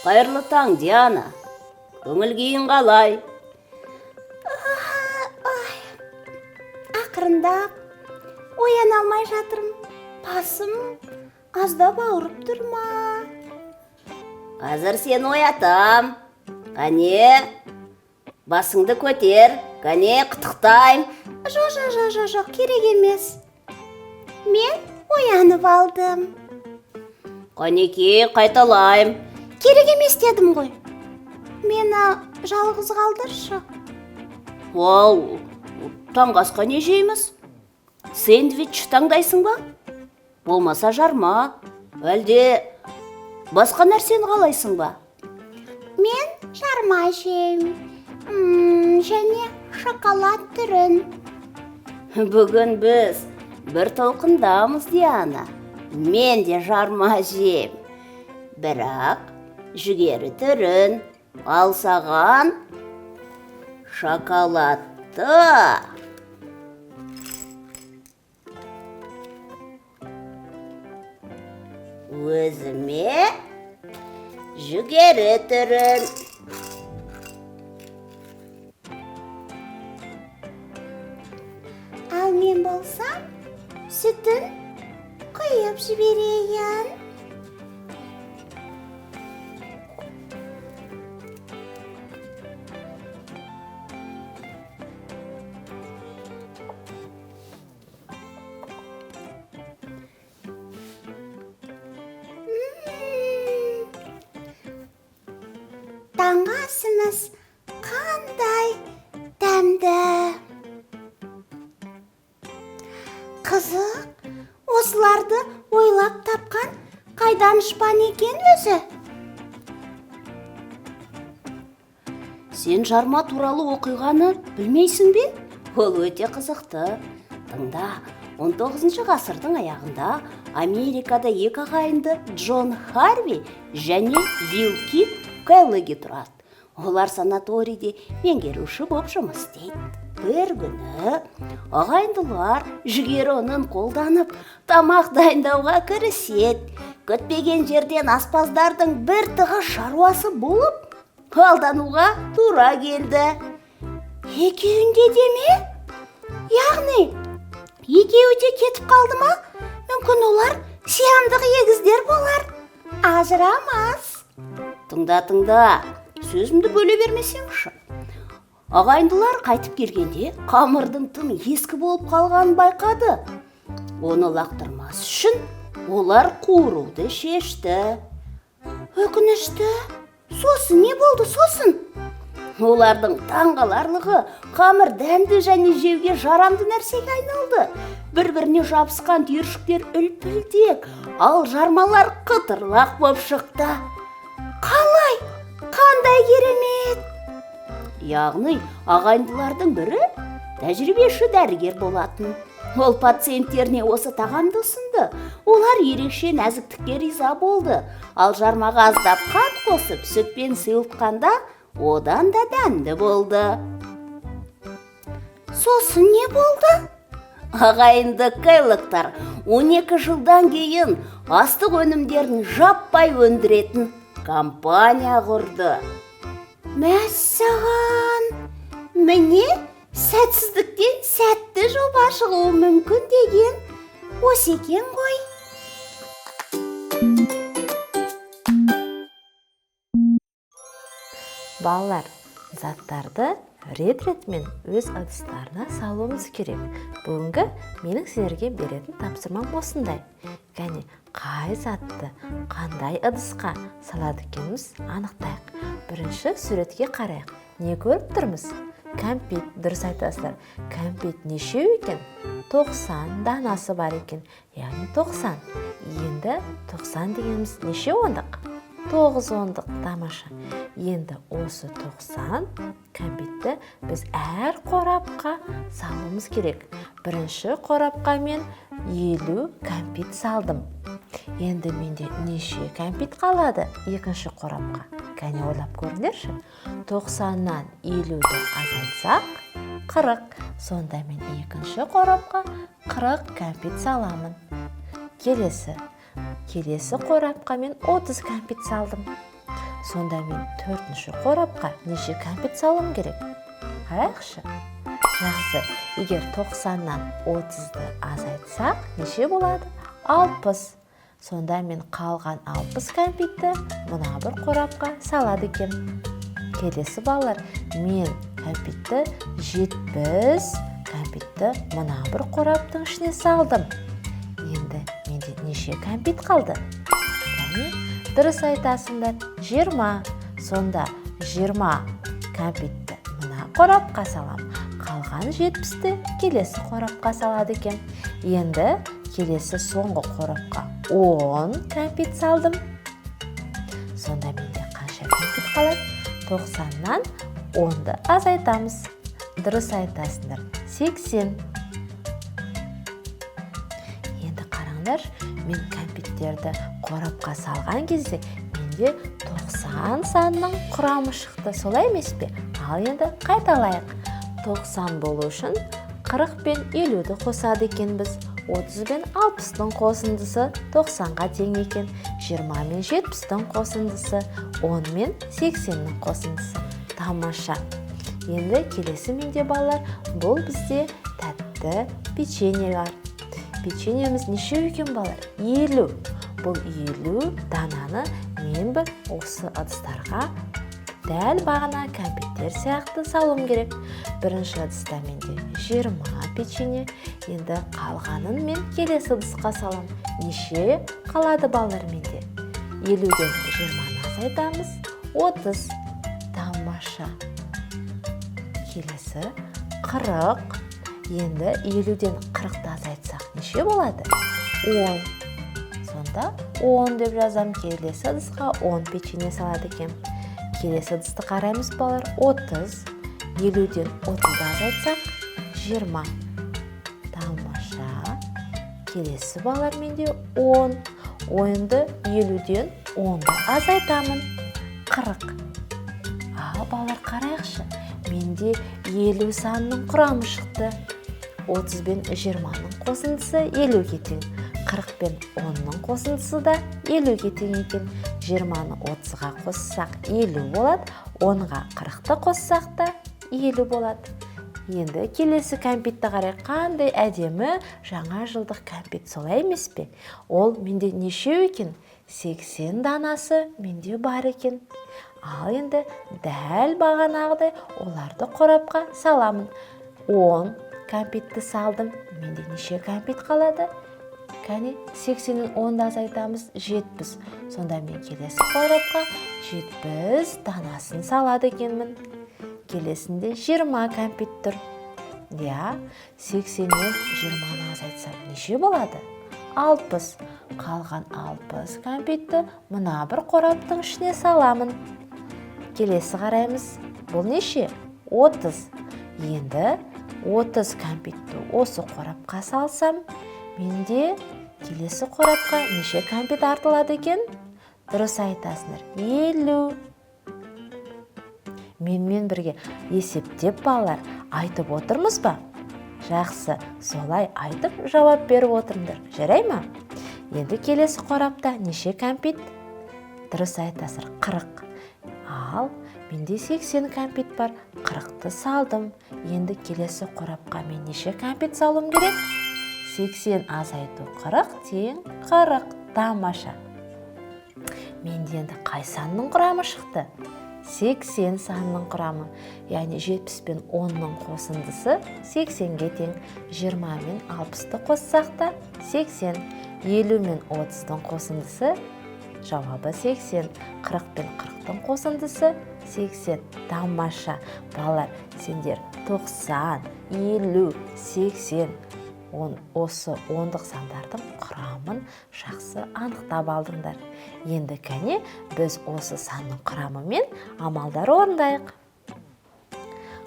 Қайырлы таң, Диана. Көңіл күйің қалай? Ақырындап ояна алмай жатырмын. Басым аздап ауырып тұр ма? Қазір сені оятам. Қане, басыңды көтер. Қане, құттықтайм. Жоқ, керек емес. Мен оянып алдым. Қанеке, қайталайм. Керек емес дедім ғой. Мені жалғыз қалдыршы. Ол, таңғы асқа не жейміз? Сэндвич таңдайсың ба? Болмаса жарма. Әлде басқа нәрсені қалайсың ба? Мен жарма жеймін. Және шоколад түрін. Бүгін біз бір толқындамыз, Диана. Мен де жарма жейм. Бірақ жүгері түрін, ал саған шоколадты. Өзіме жүгері түрін. Ал мен болсам, сүтін құйып жіберейін. Таңғы асымыз қандай дәмді. Қызық, осыларды ойлап тапқан қайдан шпан екен өзі? Сен жарма туралы оқиғаны білмейсің бе? Ол өте қызықты. Тыңда, 19 ғасырдың аяғында Америкада екі ағайынды Джон Харви және Вилки Келлоги тұрады. Олар санаторийде меңгеруші боп жұмыс істейді. Бір күні ағайындылар жүгері ұнын қолданып тамақ дайындауға кіріседі. Күтпеген жерден аспаздардың бір тығыз шаруасы болып, алдануға тура келді. Екеуінде де ме? Яғни, екеуі де кетіп қалды ма? Мүмкін олар сиамдық егіздер болар. Ажырамас. Тыңда, сөзімді бөле бермесеңші. Ағайындылар қайтып келгенде қамырдың тым ескі болып қалғанын байқады. Оны лақтырмас үшін олар қуыруды шешті. Өкінішті. Сосын не болды сосын? Олардың таңғаларлығы қамыр дәмді және жеуге жарамды нәрсеге айналды. Бір-біріне жабысқан түйіршіктер үлпілдек, ал жармалар қытырлақ боп шықты. Қалай? Қандай керемет! Яғни ағайындылардың бірі тәжірибеші дәрігер болатын. Ол пациенттеріне осы тағамды ұсынды. Олар ерекше нәзіктікке риза болды. Ал жармаға аздап қант қосып, сүтпен сұйылтқанда одан да дәмді болды. Сосын не болды? Ағайынды Келлогтар 12 жылдан кейін астық өнімдерін жаппай өндіретін компания құрды. Мәссаған! Міне, сәтсіздіктен сәтті жоба шығуы мүмкін деген осы екен ғой. Балалар, заттарды рет-ретмен өз ыдыстарына салуымыз керек. Бүгінгі менің сіздерге беретін тапсырмам осындай. Кәне, қай затты қандай ыдысқа салады екеніміз анықтайық. Бірінші суретке қарайық. Не көріп тұрмыз? Кәмпит, дұрыс айтасыздар. Кәмпит нешеу екен? 90 данасы бар екен. Яғни 90. Енді 90 дегеніміз неше ондық? 9 ондық. Тамаша. Енді осы 90 кәмпитті біз әр қорапқа салуымыз керек. Бірінші қорапқа мен 50 кәмпит салдым. Енді менде неше кәмпит қалады екінші қорапқа? Кәне ойлап көріңдерші. 90-нан 50-ді азайтсақ 40. Сонда мен екінші қорапқа 40 кәмпит саламын. Келесі қорапқа мен 30 кәмпит салдым. Сонда мен 4-ші қорапқа неше кәмпит салуым керек? Қарайықшы. Жақсы, егер 90-нан 30-ды азайтсақ, неше болады? 60. Сонда мен қалған 60 кәмпитті мына бір қорапқа салады екем. Келесі балалар, мен кәмпитті 70 кәмпитті мына бір қораптың ішіне салдым. Енді менде неше кәмпит қалды? Дұрыс айтасыңдар, 20. Сонда 20 кәмпитті мына қорапқа салам. Қалған 70-ті келесі қорапқа салады екен. Енді келесі соңғы қорапқа 10 кәмпит салдым. Сонда менде қанша кәмпит қалады? 90-нан 10-ды азайтамыз. Дұрыс айтасыңдар, 80. Енді қараңдар, мен кәмпиттерді қорапқа салған кезде менде 90 санның құрамы шықты, солай емес пе? Ал енді қайталайық. 90 болу үшін 40 пен 50-ді қосады екенбіз. 30 пен 60-тың қосындысы 90-ға тең екен. 20 мен 70-тің қосындысы 10 мен 80-нің қосындысы. Тамаша. Енді келесі менде балалар, бұл бізде тәтті печенье бар. Печеньеміз неше екен балалар? 50. Бұл 50 дананы мен бір осы ыдыстарға дәл бағана кәмпиттер сияқты салуым керек. Бірінші ыдыста менде 20 печенье. Енді қалғанын мен келесі ыдысқа салам. Неше қалады балалар менде? 50-ден 20-ны азайтамыз. 30. Тамаша. Келесі 40. Енді 50-ден 40-ды азайтсақ неше болады? 10. Сонда 10 деп жазам. Келесі ыдысқа 10 печенье салады екен. Келесі ыдысты қараймыз балалар. 30. 50-ден 30-ды азайтсақ 20. Тамаша. Келесі балалар менде 10. 10-ды 50-ден 10-ды азайтамын. 40. Балалар қарайықшы. Менде 50 санының құрамы шықты. 30 бен 20-ның қосындысы 50-ге тең. 40 бен 10-ның қосындысы да 50-ге тең екен. 20-ны 30-ға қоссақ 50 болады. 10-ға 40-ты қоссақ та 50 болады. Енді келесі кәмпитті қарай, қандай әдемі жаңа жылдық кәмпит, солай емес пе? Ол менде неше екен? 80 данасы менде бар екен. Ал енді дәл бағанағыдай оларды қорапқа саламын. 10 кәмпитті салдым. Менде неше кәмпит қалады? Кәне 80-нің 10-ды азайтамыз 70. Сонда мен келесі қорапқа 70 данасын салады екенмін. Келесінде 20 кәмпит тұр. 80-нен 20-ны азайтсам неше болады? 60. Қалған 60 кәмпитті мына бір қораптың ішіне саламын. Келесі қараймыз. Бұл неше? 30. Енді 30 кәмпитті осы қорапқа салсам, менде келесі қорапқа неше кәмпит артылады екен? Дұрыс айтасыңдар. 50. Менімен бірге есептеп балалар айтып отырмыз ба? Жақсы, солай айтып жауап беріп отырыңдар. Жарай ма? Енді келесі қорапта неше кәмпит? Дұрыс айтасыңдар. 40. Ал менде 80 кәмпит бар. 40-ты салдым. Енді келесі қорапқа мен неше кәмпит салуым керек? 80 азайту 40 тең 40. Тамаша. Менде енді қай санның құрамы шықты? 80 санның құрамы. Яғни 70 пен 10-ның қосындысы 80-ге тең. 20 мен 60-ты қоссақ та 80. 50 мен 30-тың қосындысы жауабы 80. 40 пен 40-тың қосындысы 80. Тамаша. Балалар, сендер 90, 50, 80 осы 10-дық сандардың құрамын жақсы анықтап алдыңдар. Енді кәне біз осы санның құрамымен амалдар орындайық.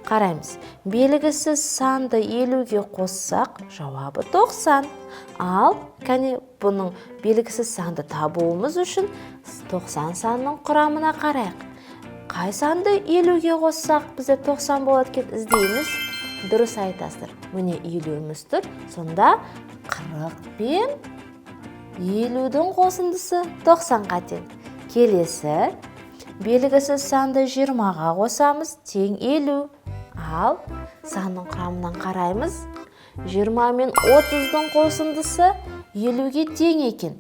Қараймыз. Белгісіз санды 50-ге қоссақ, жауабы 90. Ал кәне бұның белгісіз санды табуымыз үшін 90 санның құрамына қарайық. Қай санды 50-ге қоссақ, бізде 90 болады екен, іздейміз. Дұрыс айтасыздар. Міне 50-іміз тұр. Сонда 40 пен 50-дің қосындысы 90-ға тең. Келесі белгісіз санды 20-ға қосамыз, тең 50. Ал санның құрамынан қараймыз. 20 мен 30-дың қосындысы 50-ге тең екен.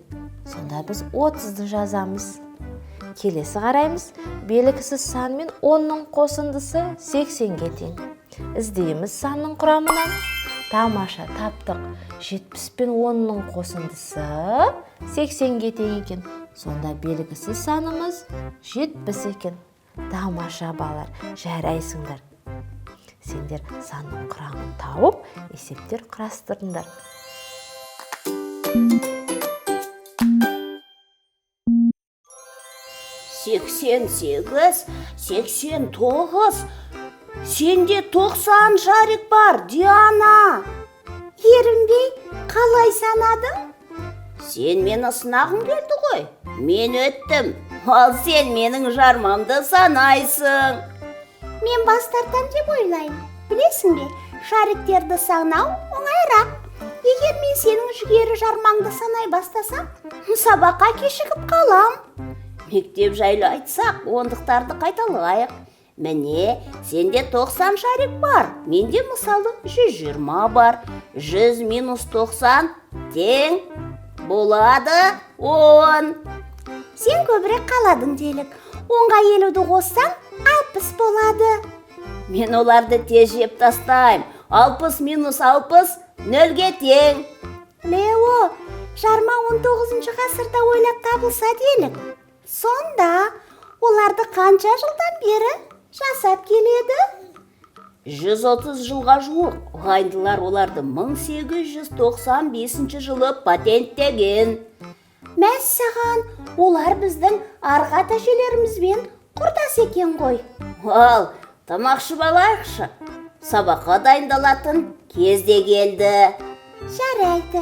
Сонда біз 30-ды жазамыз. Келесі қараймыз. Белгісіз сан мен 10-ның қосындысы 80-ге тең. Іздейміз санның құрамынан. Тамаша, таптық. 70 пен 10-ның қосындысы 80-ге тең екен. Сонда белгісіз санымыз 70 екен. Тамаша балар, жарайсыңдар. Сендер санның құрамын тауып, есептер құрастырыңдар. 88, 89. Сенде 90 шарик бар, Диана. Ерінбей, қалай санадың? Сен мені сынағың келді ғой. Мен өттім. Ал сен менің жармамды санайсың. Мен бас тартам деп ойлаймын. Білесің бе, шариктерді санау оңайырақ. Егер мен сенің жүгері жармаңды санай бастасам, сабаққа кешігіп қалам. Мектеп жайлы айтсақ, ондықтарды қайталайық. Міне, сенде 90 шарик бар. Менде мысалы 120 бар. 100 минус 90 тең болады 10. Сен көбірек қаладың делік. 10-ға 50-ді қоссаң, 60 болады. Мен оларды тез жеп тастайым. 60 минус 60 нөлге тең. Лео, жарма 19 ғасырда ойлап табылса делік. Сонда оларды қанша жылдан бері жасап келеді? 130 жылға жуық. Ғайындылар оларды 1895 жылы патенттеген. Мәссаған, олар біздің арғы ата-әжелерімізбен құрдас екен ғой. Ал, тамақшы болайықшы. Сабаққа дайындалатын кез де келді. Жарайды.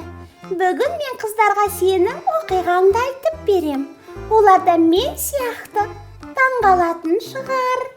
Бүгін мен қыздарға сенің оқиғаңды айтып берем. Олар да мен сияқты таңғалатын шығар.